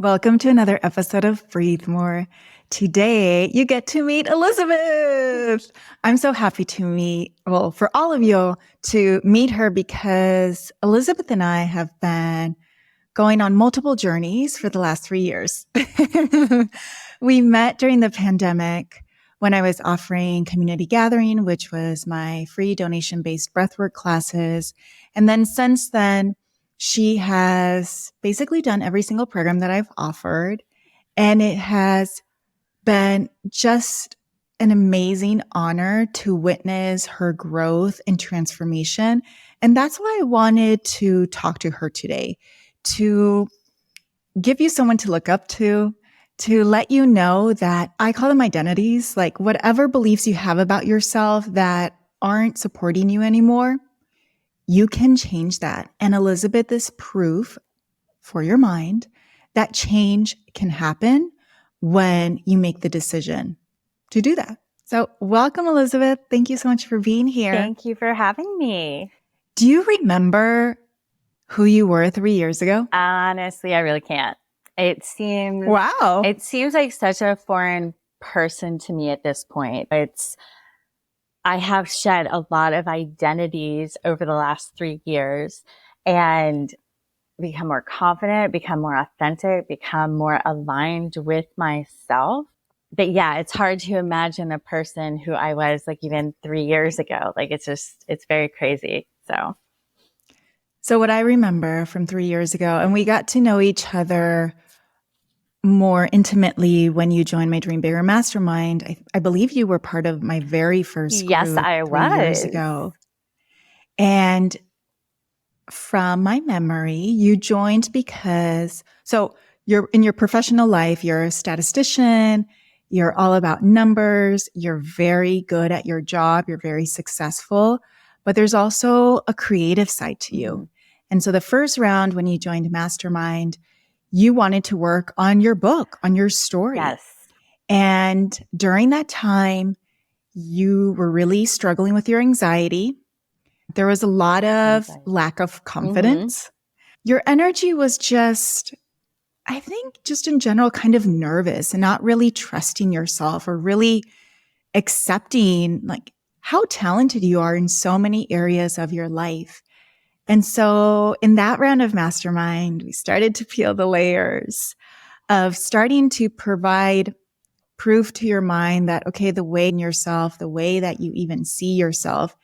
Welcome to another episode of Breathe More. Today, you get to meet Elizabeth. I'm so happy for all of you to meet her because Elizabeth and I have been going on multiple journeys for the last 3 years. We met during the pandemic when I was offering Community Gathering, which was my free donation-based breathwork classes. And then since then, she has basically done every single program that I've offered. And it has been just an amazing honor to witness her growth and transformation. And that's why I wanted to talk to her today, to give you someone to look up to let you know that I call them identities, like whatever beliefs you have about yourself that aren't supporting you anymore, you can change that. And Elizabeth is proof for your mind that change can happen when you make the decision to do that. So welcome, Elizabeth. Thank you so much for being here. Thank you for having me. Do you remember who you were 3 years ago? Honestly, I really can't. It seems like such a foreign person to me at this point. I have shed a lot of identities over the last 3 years and become more confident, become more authentic, become more aligned with myself. But yeah, it's hard to imagine a person who I was like even 3 years ago. Like it's very crazy. So what I remember from 3 years ago, and we got to know each other more intimately when you joined my Dream Bigger Mastermind. I believe you were part of my very first group. Yes, I was. 3 years ago. And from my memory, you joined because, so you're in your professional life, you're a statistician, you're all about numbers, you're very good at your job, you're very successful, but there's also a creative side to you. Mm-hmm. And so the first round when you joined Mastermind, you wanted to work on your book, on your story. Yes. And during that time, you were really struggling with your anxiety. There was a lot of lack of confidence. Mm-hmm. Your energy was just, I think, just in general, kind of nervous and not really trusting yourself or really accepting like how talented you are in so many areas of your life. And so in that round of Mastermind, we started to peel the layers of starting to provide proof to your mind that, okay, the way in yourself, the way that you even see yourself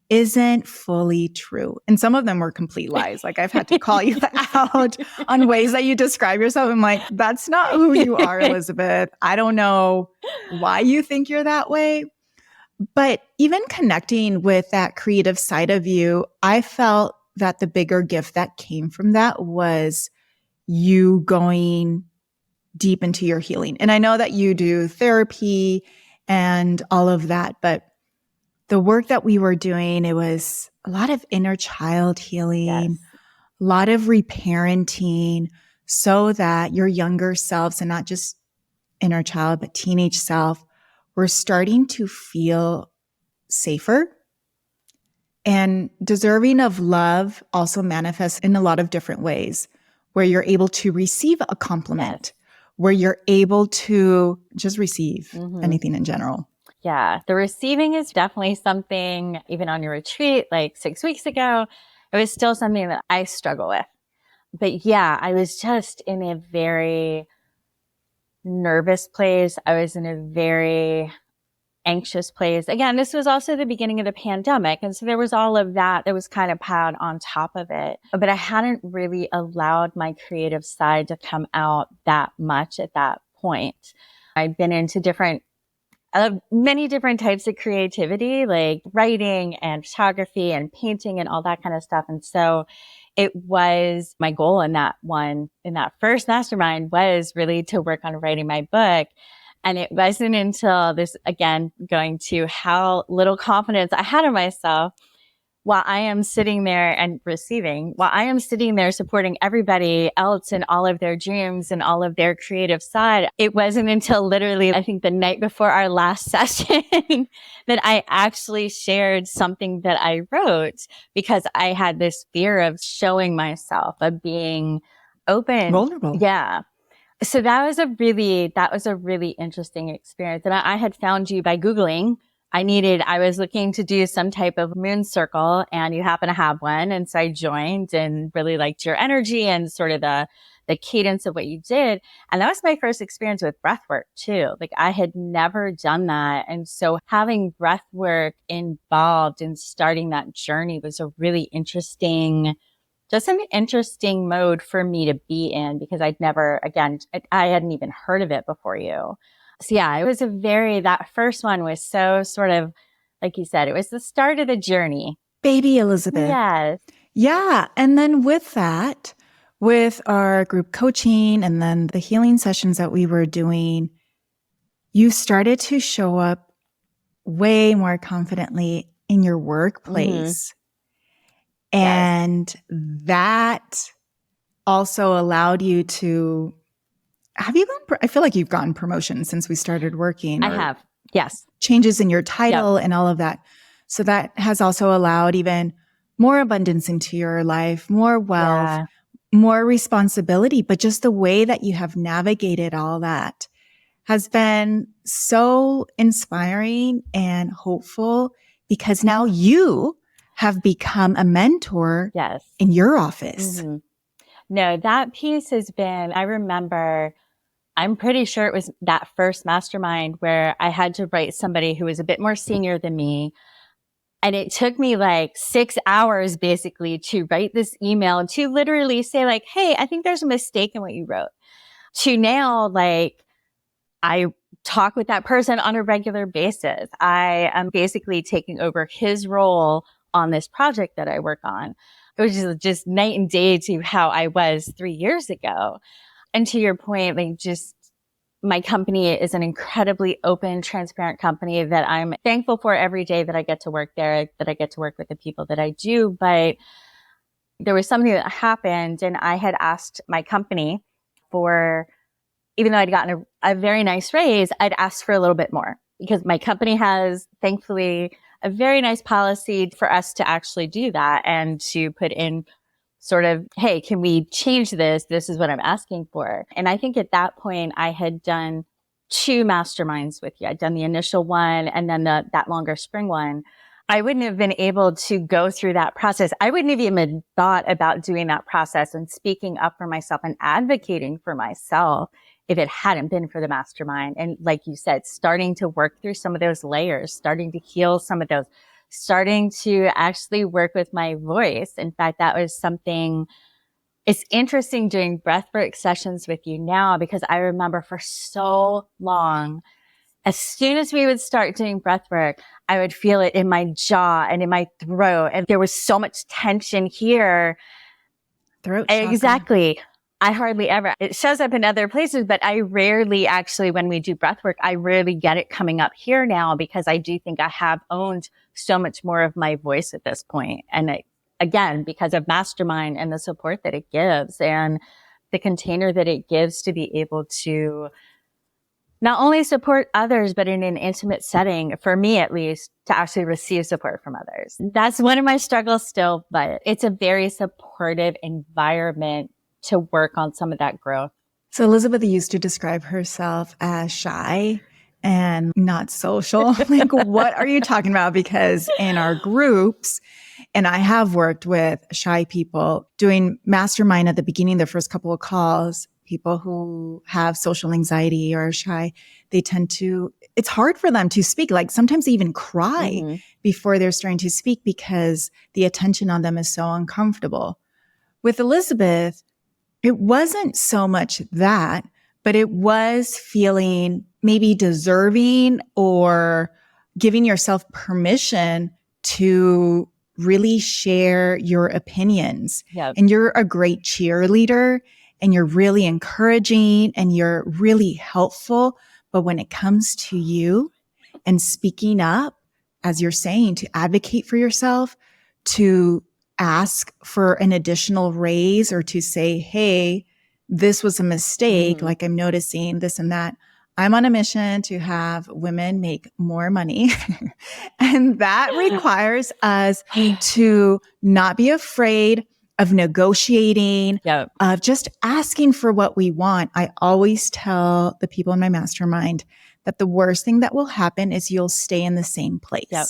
isn't fully true. And some of them were complete lies. Like I've had to call you out on ways that you describe yourself. I'm like, that's not who you are, Elizabeth. I don't know why you think you're that way. But even connecting with that creative side of you, I felt that the bigger gift that came from that was you going deep into your healing. And I know that you do therapy and all of that, but the work that we were doing, it was a lot of inner child healing, yes, a lot of reparenting so that your younger selves, and not just inner child, but teenage self, were starting to feel safer. And deserving of love also manifests in a lot of different ways, where you're able to receive a compliment, yes, where you're able to just receive anything in general. Yeah, the receiving is definitely something, even on your retreat, like 6 weeks ago, it was still something that I struggle with. But yeah, I was just in a very nervous place. I was in a very anxious place. Again, this was also the beginning of the pandemic. And so there was all of that was kind of piled on top of it. But I hadn't really allowed my creative side to come out that much at that point. I'd been into many different types of creativity, like writing and photography and painting and all that kind of stuff. And so it was my goal in that first mastermind was really to work on writing my book. And it wasn't until this, again, going to how little confidence I had in myself while I am sitting there and receiving, while I am sitting there supporting everybody else in all of their dreams and all of their creative side. It wasn't until literally, I think the night before our last session that I actually shared something that I wrote, because I had this fear of showing myself, of being open. Vulnerable. Yeah. So that was a really interesting experience. And I had found you by Googling. I was looking to do some type of moon circle, and you happen to have one. And so I joined and really liked your energy and sort of the cadence of what you did. And that was my first experience with breath work too. Like I had never done that. And so having breath work involved in starting that journey was a really interesting, just an interesting mode for me to be in, because I hadn't even heard of it before you. So yeah, that first one was so sort of, like you said, it was the start of the journey. Baby Elizabeth. Yes. Yeah. And then with that, with our group coaching and then the healing sessions that we were doing, you started to show up way more confidently in your workplace. And that also allowed you to, I feel like you've gotten promotions since we started working. I have. Yes. Changes in your title and all of that. So that has also allowed even more abundance into your life, more wealth, more responsibility. But just the way that you have navigated all that has been so inspiring and hopeful, because now you have become a mentor in your office. Mm-hmm. No, that piece has been, I remember, I'm pretty sure it was that first mastermind where I had to write somebody who was a bit more senior than me. And it took me like 6 hours basically to write this email to literally say like, hey, I think there's a mistake in what you wrote. To now, like, I talk with that person on a regular basis. I am basically taking over his role on this project that I work on, which is just night and day to how I was 3 years ago. And to your point, like, just my company is an incredibly open, transparent company that I'm thankful for every day that I get to work there, that I get to work with the people that I do. But there was something that happened, and I had asked my company for, even though I'd gotten a very nice raise, I'd asked for a little bit more, because my company has, thankfully, a very nice policy for us to actually do that and to put in sort of, hey, can we change this? This is what I'm asking for. And I think at that point, I had done 2 masterminds with you. I'd done the initial one and then that longer spring one. I wouldn't have been able to go through that process. I wouldn't have even thought about doing that process and speaking up for myself and advocating for myself if it hadn't been for the mastermind. And like you said, starting to work through some of those layers, starting to heal some of those, starting to actually work with my voice. In fact, that was something, it's interesting doing breathwork sessions with you now, because I remember for so long, as soon as we would start doing breathwork, I would feel it in my jaw and in my throat. And there was so much tension here. Throat chakra. Exactly. I hardly ever, it shows up in other places, but I rarely actually, when we do breath work, I rarely get it coming up here now, because I do think I have owned so much more of my voice at this point. And again, because of Mastermind and the support that it gives and the container that it gives to be able to not only support others, but in an intimate setting, for me at least, to actually receive support from others. That's one of my struggles still, but it's a very supportive environment to work on some of that growth. So Elizabeth used to describe herself as shy and not social. Like, what are you talking about? Because in our groups, and I have worked with shy people doing mastermind at the beginning, the first couple of calls, people who have social anxiety or are shy, they tend to, it's hard for them to speak. Like sometimes they even cry before they're starting to speak, because the attention on them is so uncomfortable. With Elizabeth, it wasn't so much that, but it was feeling maybe deserving or giving yourself permission to really share your opinions. Yep. And you're a great cheerleader and you're really encouraging and you're really helpful. But when it comes to you and speaking up, as you're saying, to advocate for yourself, to ask for an additional raise, or to say, hey, this was a mistake, like I'm noticing this and that. I'm on a mission to have women make more money. And that requires us to not be afraid of negotiating, Yep. of just asking for what we want. I always tell the people in my mastermind that the worst thing that will happen is you'll stay in the same place, Yep.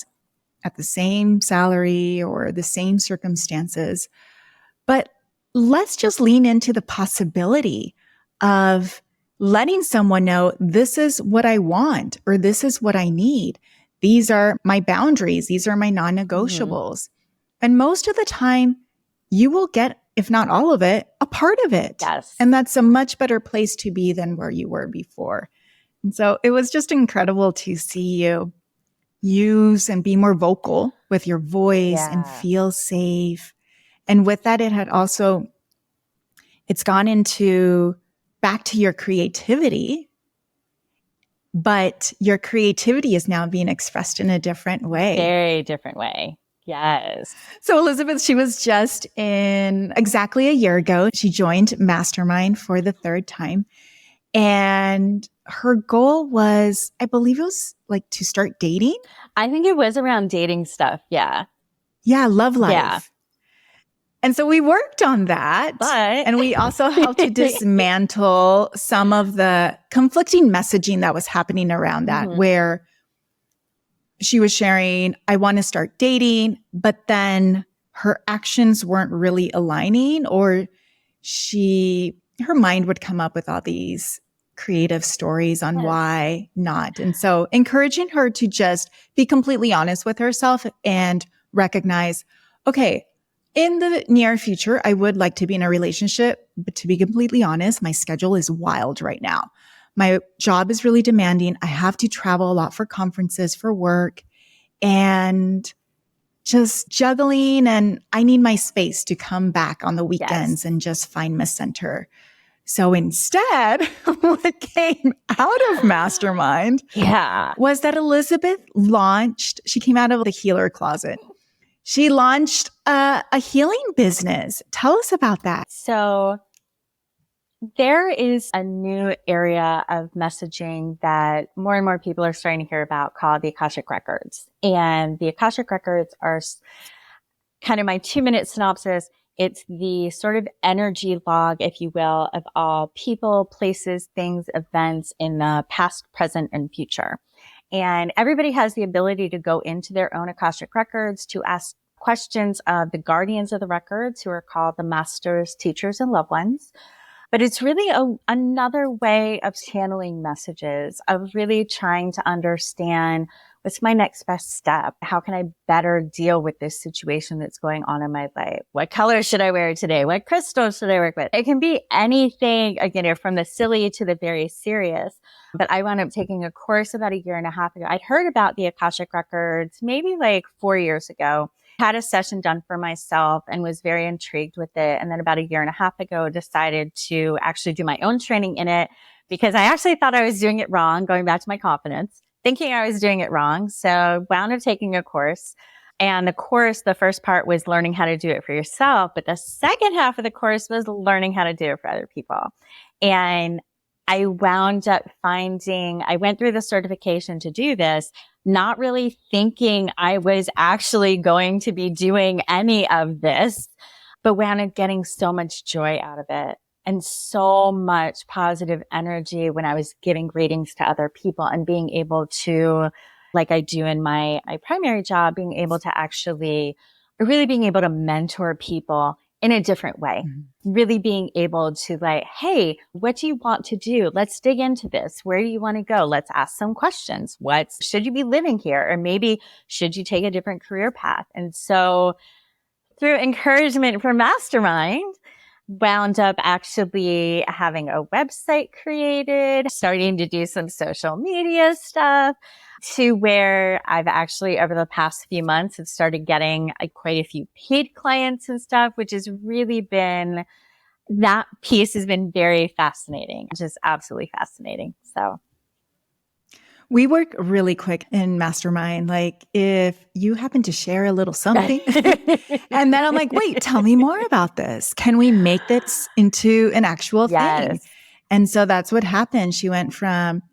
at the same salary or the same circumstances. But let's just lean into the possibility of letting someone know this is what I want or this is what I need. These are my boundaries. These are my non-negotiables. And most of the time, you will get, if not all of it, a part of it. Yes. And that's a much better place to be than where you were before. And so it was just incredible to see you use and be more vocal with your voice and feel safe. And with that, it's gone into back to your creativity, but your creativity is now being expressed in a different way. Very different way. Yes. So Elizabeth, she was just in exactly a year ago. She joined Mastermind for the third time. And her goal was, I believe it was like to start dating. I think it was around dating stuff. Yeah. Yeah. Love life. Yeah. And so we worked on that. And we also helped to dismantle some of the conflicting messaging that was happening around that, where she was sharing, I want to start dating, but then her actions weren't really aligning, or her mind would come up with all these creative stories on why not. And so encouraging her to just be completely honest with herself and recognize, okay, in the near future, I would like to be in a relationship, but to be completely honest, my schedule is wild right now. My job is really demanding. I have to travel a lot for conferences, for work, and just juggling. And I need my space to come back on the weekends and just find my center. So instead, what came out of Mastermind was that Elizabeth she came out of the healer closet. She launched a healing business. Tell us about that. So there is a new area of messaging that more and more people are starting to hear about called the Akashic Records. And the Akashic Records are kind of my 2-minute synopsis. It's the sort of energy log, if you will, of all people, places, things, events in the past, present, and future. And everybody has the ability to go into their own Akashic Records to ask questions of the guardians of the records, who are called the masters, teachers, and loved ones. But it's really another way of channeling messages, of really trying to understand what's my next best step? How can I better deal with this situation that's going on in my life? What color should I wear today? What crystal should I work with? It can be anything, again, from the silly to the very serious. But I wound up taking a course about a year and a half ago. I'd heard about the Akashic Records maybe like 4 years ago. Had a session done for myself and was very intrigued with it. And then about a year and a half ago, decided to actually do my own training in it, because I actually thought I was doing it wrong, going back to my confidence, thinking I was doing it wrong. So wound up taking a course. And the course, the first part was learning how to do it for yourself. But the second half of the course was learning how to do it for other people. And I wound up I went through the certification to do this, not really thinking I was actually going to be doing any of this, but wound up getting so much joy out of it and so much positive energy when I was giving readings to other people and being able to, like I do in my primary job, being able to mentor people in a different way. Really being able to hey, what do you want to do? Let's dig into this. Where do you want to go? Let's ask some questions. What should you be living here? Or maybe should you take a different career path? And so through encouragement from Mastermind, wound up actually having a website created, starting to do some social media stuff, to where I've actually, over the past few months, have started getting quite a few paid clients and stuff, which has really been, that piece has been very fascinating, just absolutely fascinating. So we work really quick in Mastermind. Like if you happen to share a little something and then I'm like, wait, tell me more about this. Can we make this into an actual thing? And so that's what happened. She went from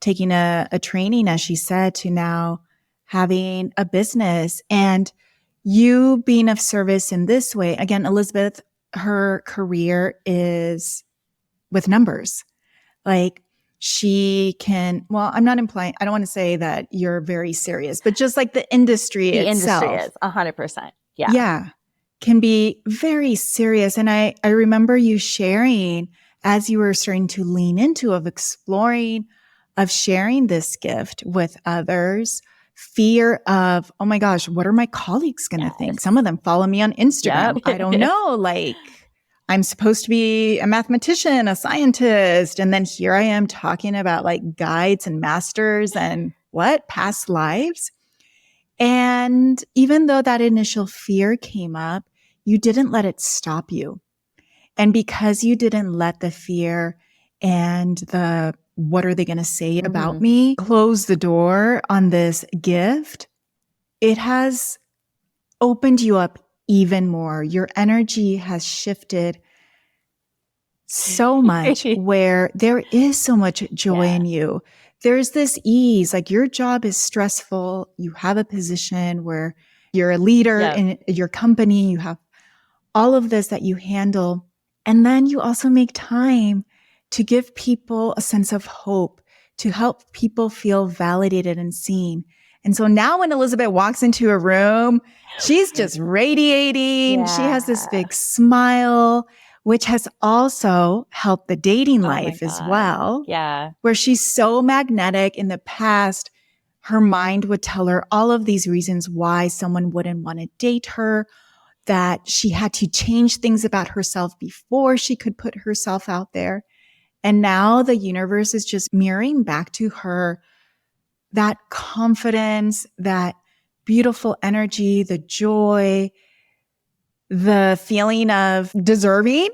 taking a training, as she said, to now having a business. And you being of service in this way, again, Elizabeth, her career is with numbers. Like she can, well, I'm not implying, I don't want to say that you're very serious, but just like the industry itself. The industry is 100%. Yeah. Yeah. Can be very serious. And I remember you sharing as you were starting to lean into of exploring, of sharing this gift with others, fear of, oh my gosh, what are my colleagues going to think? Some of them follow me on Instagram. Yep. I don't know. Like I'm supposed to be a mathematician, a scientist. And then here I am talking about like guides and masters and what past lives. And even though that initial fear came up, you didn't let it stop you. And because you didn't let the fear and the what are they going to say about me close the door on this gift, it has opened you up even more. Your energy has shifted so much where there is so much joy in you. There's this ease, like your job is stressful. You have a position where you're a leader in your company. You have all of this that you handle. And then you also make time to give people a sense of hope, to help people feel validated and seen. And so now when Elizabeth walks into a room, she's just radiating. She has this big smile, which has also helped the dating life as well. Yeah. Where she's so magnetic. In the past, her mind would tell her all of these reasons why someone wouldn't want to date her, that she had to change things about herself before she could put herself out there. And now the universe is just mirroring back to her that confidence, that beautiful energy, the joy, the feeling of deserving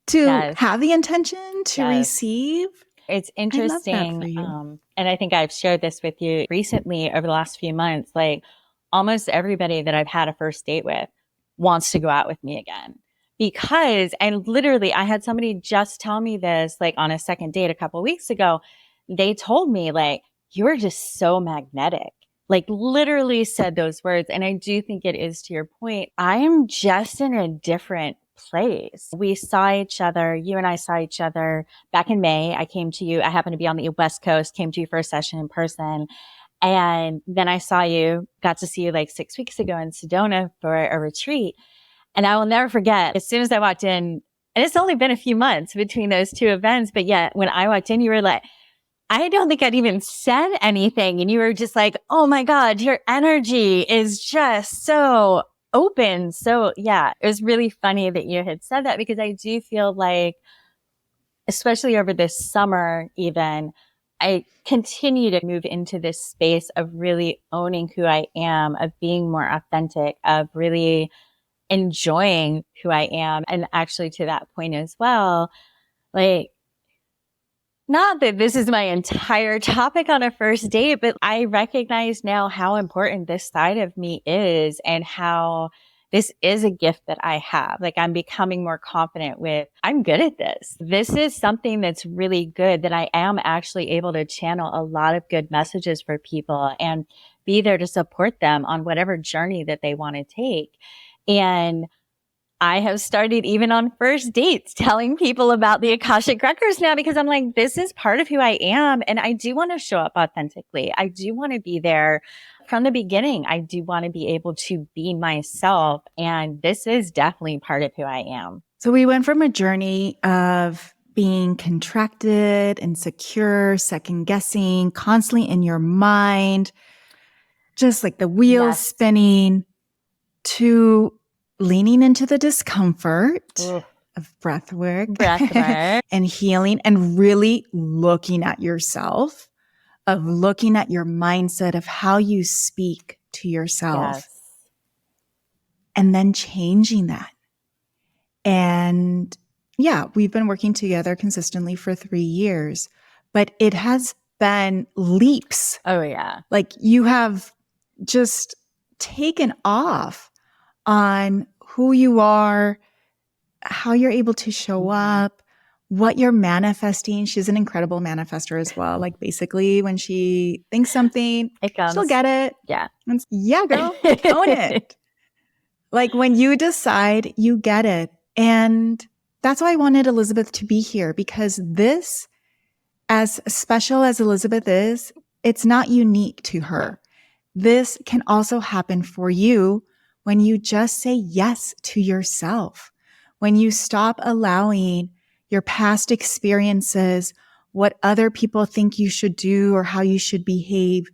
to have the intention to receive. It's interesting. And I think I've shared this with you recently over the last few months. Like almost everybody that I've had a first date with wants to go out with me again. Because, and literally I had somebody just tell me this, like on a second date a couple of weeks ago. They told me like, you are just so magnetic. Like literally said those words. And I do think it is to your point. I am just in a different place. We saw each other, you and I saw each other back in May. I came to you. I happened to be on the West Coast, came to you for a session in person. And then I saw you, got to see you like 6 weeks ago in Sedona for a retreat. And I will never forget, as soon as I walked in, and it's only been a few months between those two events, but yet when I walked in, you were like, I don't think I'd even said anything. And you were just like, oh my God, your energy is just so open. So yeah, it was really funny that you had said that because I do feel like, especially over this summer, even, I continue to move into this space of really owning who I am, of being more authentic, of really enjoying who I am. And actually to that point as well, like, not that this is my entire topic on a first date, but I recognize now how important this side of me is and how this is a gift that I have. Like I'm becoming more confident with, I'm good at this. This is something that's really good that I am actually able to channel a lot of good messages for people and be there to support them on whatever journey that they want to take. And I have started even on first dates telling people about the Akashic Records now because I'm like, this is part of who I am. And I do want to show up authentically. I do want to be there from the beginning. I do want to be able to be myself. And this is definitely part of who I am. So we went from a journey of being contracted, insecure, second guessing, constantly in your mind, just like the wheels spinning, to leaning into the discomfort of breath work and healing and really looking at yourself, of looking at your mindset of how you speak to yourself and then changing that. And yeah, we've been working together consistently for 3 years, but it has been leaps. Oh yeah. Like you have just taken off on who you are, how you're able to show up, what you're manifesting. She's an incredible manifester as well. Like basically when she thinks something, it comes. She'll get it. Yeah. Yeah, girl, own it. Like when you decide, you get it. And that's why I wanted Elizabeth to be here, because this, as special as Elizabeth is, it's not unique to her. This can also happen for you when you just say yes to yourself, when you stop allowing your past experiences, what other people think you should do or how you should behave,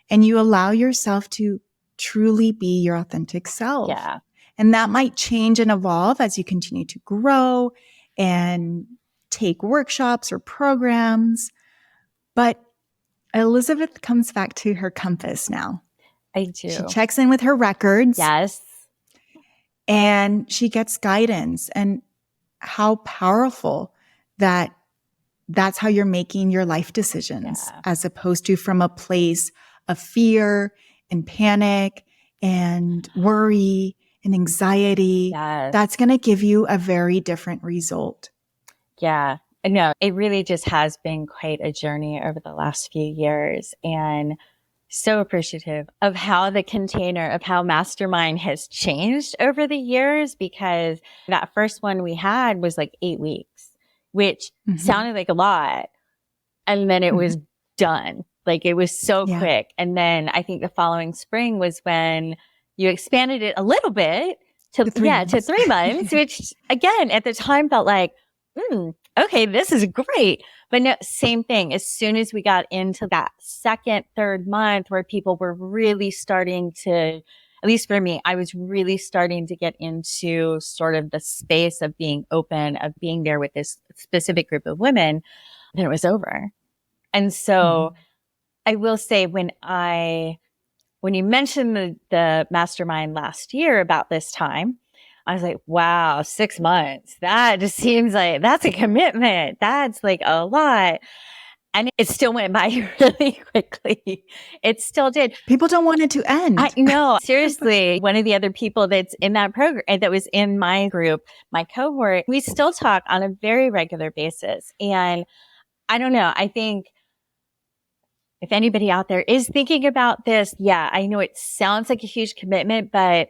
and you allow yourself to truly be your authentic self. Yeah. And that might change and evolve as you continue to grow and take workshops or programs. But Elizabeth comes back to her compass now. I do. She checks in with her records. Yes. And she gets guidance. And how powerful that's how you're making your life decisions, as opposed to from a place of fear and panic and worry and anxiety. Yes. That's going to give you a very different result. Yeah. No, it really just has been quite a journey over the last few years, and so appreciative of how the container of how Mastermind has changed over the years, because that first one we had was like 8 weeks, which sounded like a lot. And then it was done. Like it was so quick. And then I think the following spring was when you expanded it a little bit to 3 months, which again, at the time felt like, okay, this is great. But no, same thing. As soon as we got into that second, third month where people were really starting to, at least for me, I was really starting to get into sort of the space of being open, of being there with this specific group of women, then it was over. And so I will say when you mentioned the mastermind last year about this time, I was like, wow, 6 months. That just seems like that's a commitment. That's like a lot. And it still went by really quickly. It still did. People don't want it to end. I know. Seriously, one of the other people that's in that program, that was in my group, my cohort, we still talk on a very regular basis. And I don't know. I think if anybody out there is thinking about this, yeah, I know it sounds like a huge commitment, but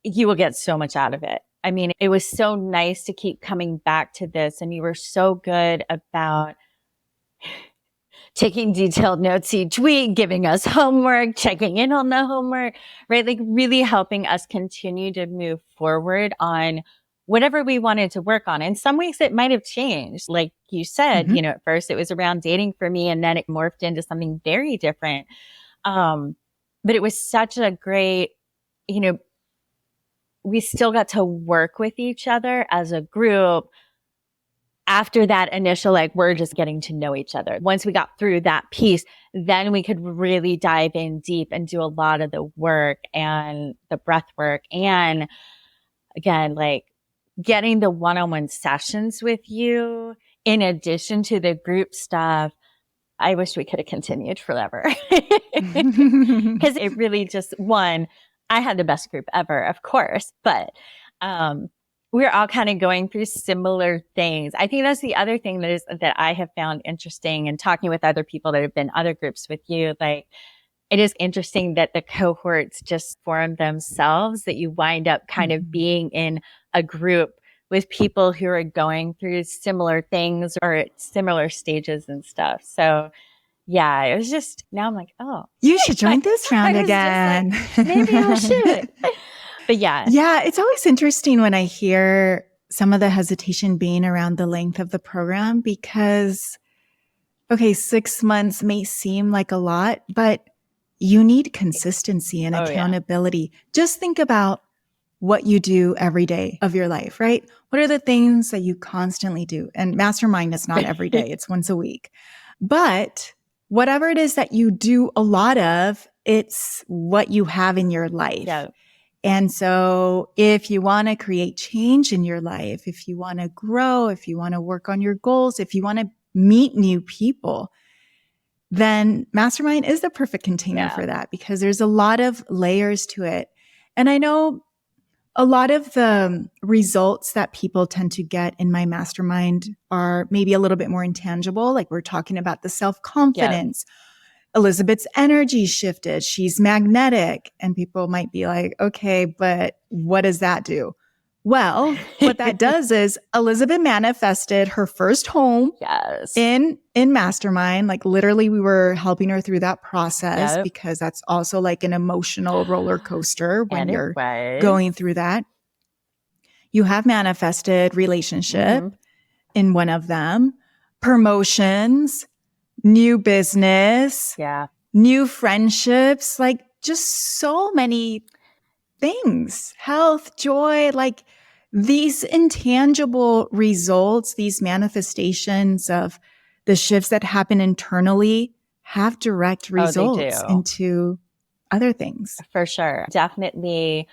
you will get so much out of it. I mean, it was so nice to keep coming back to this, and you were so good about taking detailed notes each week, giving us homework, checking in on the homework, right? Like really helping us continue to move forward on whatever we wanted to work on. In some weeks, it might have changed. Like you said, at first it was around dating for me, and then it morphed into something very different. But it was such a great, we still got to work with each other as a group after that initial, like, we're just getting to know each other. Once we got through that piece, then we could really dive in deep and do a lot of the work and the breath work. And again, like getting the one-on-one sessions with you in addition to the group stuff. I wish we could have continued forever because it really just, I had the best group ever, of course, but we're all kind of going through similar things. I think that's the other thing that I have found interesting in talking with other people that have been other groups with you. Like, it is interesting that the cohorts just form themselves, that you wind up kind of being in a group with people who are going through similar things or at similar stages and stuff. So yeah, it was just, now I'm like, oh, you should join this round again. Like, maybe I should. But yeah. Yeah, it's always interesting when I hear some of the hesitation being around the length of the program, because, okay, 6 months may seem like a lot, but you need consistency and accountability. Yeah. Just think about what you do every day of your life, right? What are the things that you constantly do? And Mastermind is not every day, it's once a week. But whatever it is that you do a lot of, it's what you have in your life. Yeah. And so if you want to create change in your life, if you want to grow, if you want to work on your goals, if you want to meet new people, then Mastermind is the perfect container for that, because there's a lot of layers to it. And I know a lot of the results that people tend to get in my Mastermind are maybe a little bit more intangible. Like we're talking about the self-confidence, Elizabeth's energy shifted. She's magnetic. And people might be like, okay, but what does that do? Well, what that does is Elizabeth manifested her first home Yes. in Mastermind. Like literally we were helping her through that process because that's also like an emotional roller coaster when you're going through that. You have manifested relationship in one of them, promotions, new business, new friendships, like just so many things, health, joy, like these intangible results, these manifestations of the shifts that happen internally have direct results into other things. For sure. Definitely.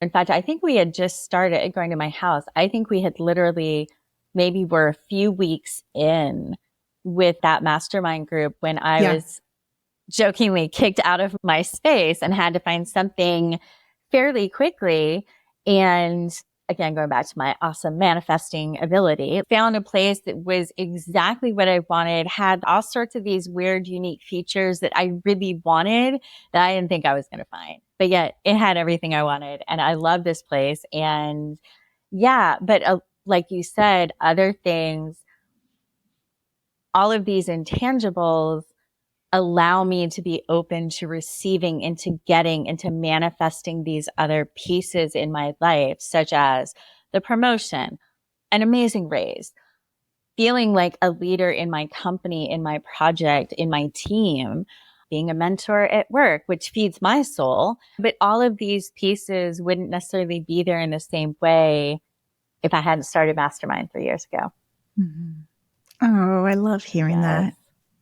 In fact, I think we had just started going to my house. I think we had literally maybe were a few weeks in with that mastermind group when I was jokingly kicked out of my space and had to find something fairly quickly. And again, going back to my awesome manifesting ability, found a place that was exactly what I wanted, had all sorts of these weird, unique features that I really wanted that I didn't think I was going to find. But yet it had everything I wanted. And I love this place. And but like you said, other things, all of these intangibles allow me to be open to receiving, into getting, into manifesting these other pieces in my life, such as the promotion, an amazing raise, feeling like a leader in my company, in my project, in my team, being a mentor at work, which feeds my soul. But all of these pieces wouldn't necessarily be there in the same way if I hadn't started Mastermind 3 years ago. Mm-hmm. Oh, I love hearing that.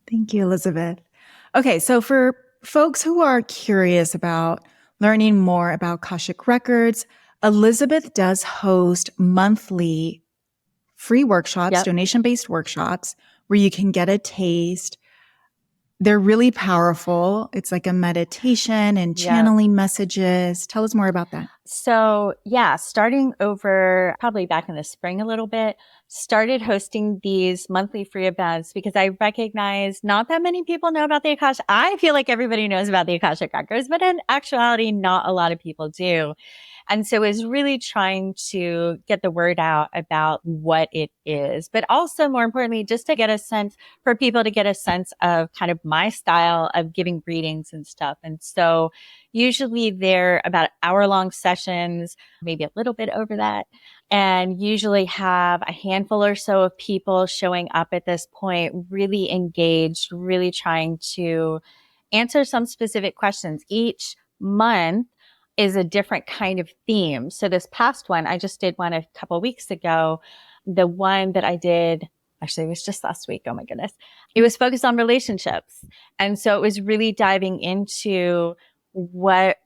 Thank you, Elizabeth. Okay, so for folks who are curious about learning more about Akashic Records, Elizabeth does host monthly free workshops, donation-based workshops, where you can get a taste. They're really powerful. It's like a meditation and channeling messages. Tell us more about that. So starting over probably back in the spring a little bit, started hosting these monthly free events because I recognize not that many people know about the Akashic. I feel like everybody knows about the Akashic Records, but in actuality, not a lot of people do. And so it's really trying to get the word out about what it is, but also more importantly, just to get a sense for people to get a sense of kind of my style of giving readings and stuff. And so usually they're about hour-long sessions, maybe a little bit over that, and usually have a handful or so of people showing up at this point, really engaged, really trying to answer some specific questions. Each month is a different kind of theme. So this past one, I just did one a couple weeks ago. The one that I did, actually it was just last week. Oh my goodness. It was focused on relationships. And so it was really diving into what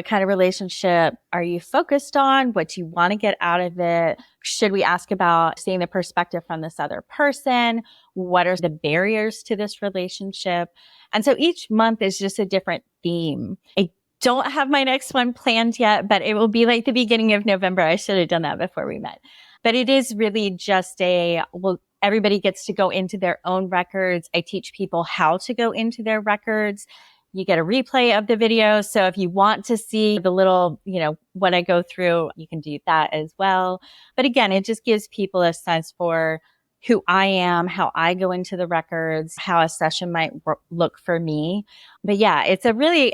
kind of relationship are you focused on? What do you want to get out of it? Should we ask about seeing the perspective from this other person? What are the barriers to this relationship? And so each month is just a different theme. I don't have my next one planned yet, but it will be like the beginning of November. I should have done that before we met. But it is really just everybody gets to go into their own records. I teach people how to go into their records. You get a replay of the video. So if you want to see the little, what I go through, you can do that as well. But again, it just gives people a sense for who I am, how I go into the records, how a session might look for me. But it's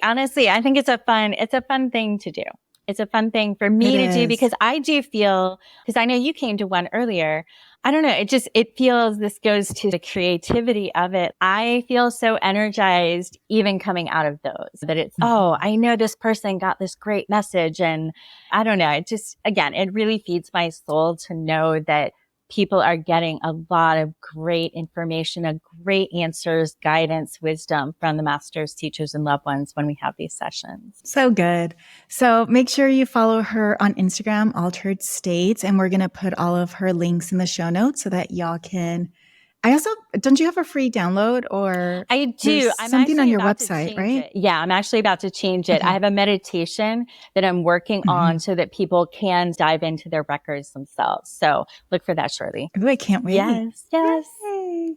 honestly, I think it's a fun thing to do. It's a fun thing for me to do because I do feel, because I know you came to one earlier. I don't know. It feels, this goes to the creativity of it. I feel so energized even coming out of those that it's, I know this person got this great message. And I don't know. It really feeds my soul to know that people are getting a lot of great information, great answers, guidance, wisdom from the masters, teachers, and loved ones when we have these sessions. So good. So make sure you follow her on Instagram, Altered States, and we're going to put all of her links in the show notes so that y'all can. Don't you have a free download or? I do. I'm something on your website, right? Yeah, I'm actually about to change it. Okay. I have a meditation that I'm working on so that people can dive into their records themselves. So look for that shortly. Ooh, I can't wait. Yes. Yay.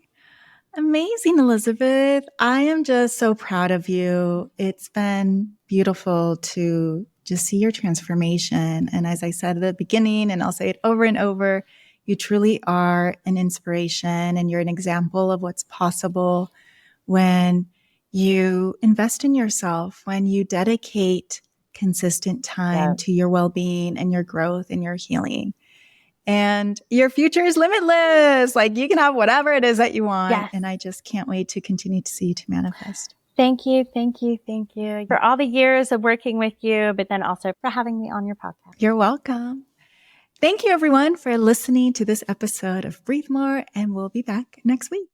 Amazing, Elizabeth. I am just so proud of you. It's been beautiful to just see your transformation. And as I said at the beginning, and I'll say it over and over, you truly are an inspiration and you're an example of what's possible when you invest in yourself, when you dedicate consistent time to your well-being and your growth and your healing. And your future is limitless. Like you can have whatever it is that you want. Yes. And I just can't wait to continue to see you to manifest. Thank you. Thank you. Thank you for all the years of working with you, but then also for having me on your podcast. You're welcome. Thank you, everyone, for listening to this episode of Breathe More, and we'll be back next week.